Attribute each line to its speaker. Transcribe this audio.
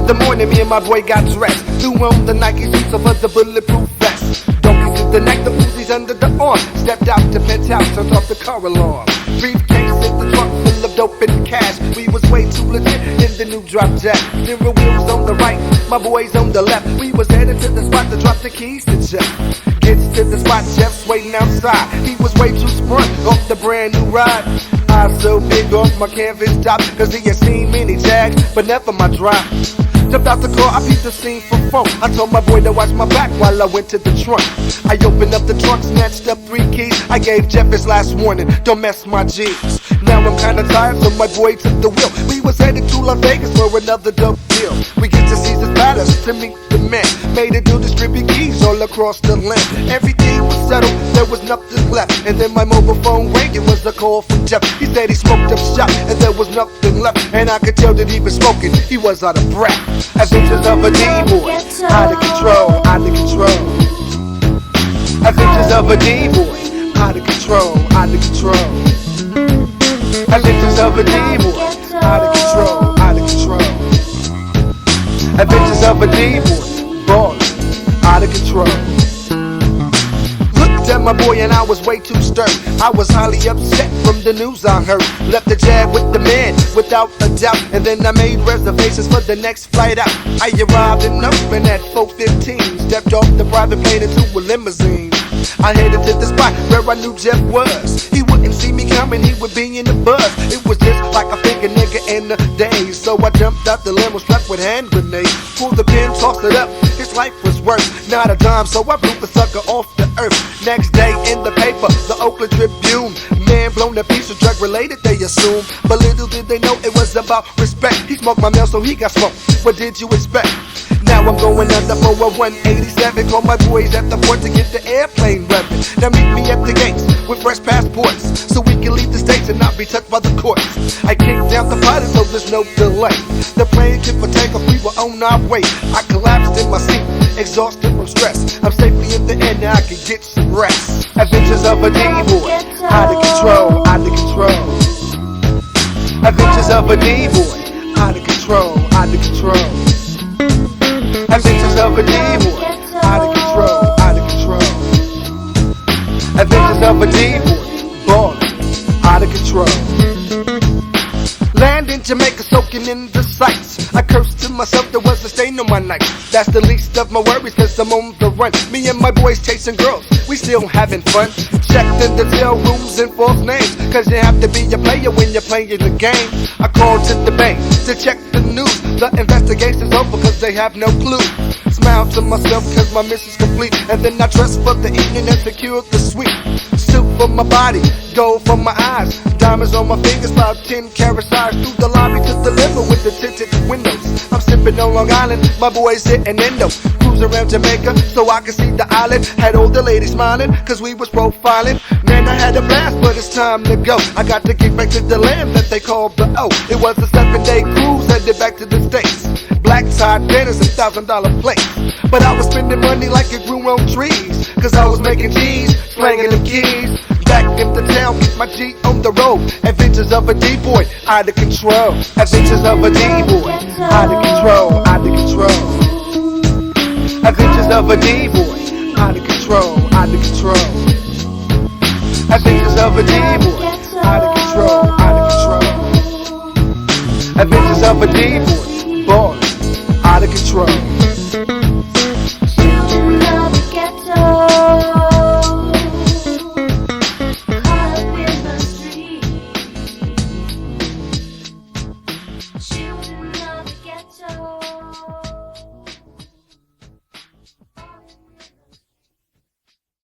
Speaker 1: the morning, me and my boy got dressed. Threw on the Nike suits over the bulletproof vest. Donkeys in the neck, the Uzis under the arm. Stepped out the penthouse, turned off the car alarm. Briefcase in the trunk full of dope and cash. We was way too legit in the new drop jack. Steering wheels on the right, my boys on the left. We was headed to the spot to drop the keys to Jeff. Gets to the spot, Jeff's waiting outside. He was way too sprung off the brand new ride. Eyes so big off my canvas top, cause he had seen many Jags, but never my drop. Jumped out the car, I peeped the scene from phone. I told my boy to watch my back while I went to the trunk. I opened up the trunk, snatched up 3 keys. I gave Jeff his last warning, don't mess my G's. Now I'm kinda tired, so my boy took the wheel. We was headed to Las Vegas for another dope deal. We get to Caesar's Palace to meet the man. Made a deal, distribute keys all across the land. Everything was settled, there was nothing left. And then my mobile phone rang, it was a call from Jeff. He said he smoked up shop and there was nothing left. And I could tell that he was smoking, he was out of breath. Adventures of a D-boy, out of control, out of control. Adventures of a D-boy, out of control, out of control. Adventures of a D-boy, out of control, out of control. Adventures of a D-boy, ballin', out of control. Looked at my boy and I was way too stern. I was highly upset from the news I heard. Left the Jag with the man, without a doubt. And then I made reservations for the next flight out. I arrived in Oakland at 4:15. Stepped off the private plane into a limousine. I headed to the spot where I knew Jeff was. He wouldn't see me coming, he would be in the buzz. It was just like I think a nigga in the days. So I jumped out the limo strapped with hand grenades. Pulled the pin, tossed it up, his life was worth not a dime. So I blew the sucker off the earth. Next day in the paper, the Oakland Tribune. Man blown a piece of drug related, they assume. But little did they know it was about respect. He smoked my mail, so he got smoked. What did you expect? Now I'm going under for a 187. Call my boys at the port to get the airplane reppin'. Now meet me at the gates with fresh passports, so we can leave the States and not be touched by the courts. I kicked down the pilot so there's no delay. The plane tipped for takeoff, we were on our way. I collapsed in my seat, exhausted from stress. I'm safely in the air, now I can get some rest. Adventures of a D-boy, out of control, out of control. Adventures of a D-boy, out of control, out of control. Adventures of a D-boy, out of control, out of control. Adventures of a D-boy, ballin', out of control. Land in Jamaica, soaking in the sights. I cursed to myself, there was a stain on my night. That's the least of my worries, cause I'm on the run. Me and my boys chasing girls, we still having fun. Checked in the jail rooms and false names, cause you have to be a player when you're playing the game. I called to the bank to check the news. The investigation's over cause they have no clue. Smile to myself cause my mission's complete. And then I dressed for the evening and secured the suite. Suit for my body, gold for my eyes. Diamonds on my fingers, about 10 carat size. Through the lobby to the limo with the tinted windows. I'm sipping on Long Island, my boys hitting endo. Cruise around Jamaica so I could see the island. Had all the ladies smiling cause we was profiling. Man, I had a blast but it's time to go. I got to get back to the land that they called the O. It was a 7-day cruise headed back to the States. Black tie dinners and $1,000 plates. But I was spending money like it grew on trees. Cause I was making G's, slanging them keys. Back into town, get my G on the road. Adventures of a D-boy, out of control. Adventures of a D-boy, out of control, out of control. Adventures of a D-boy, out of control, out of control. Adventures of a D-boy, out of control, out of control. Adventures of a D-boy.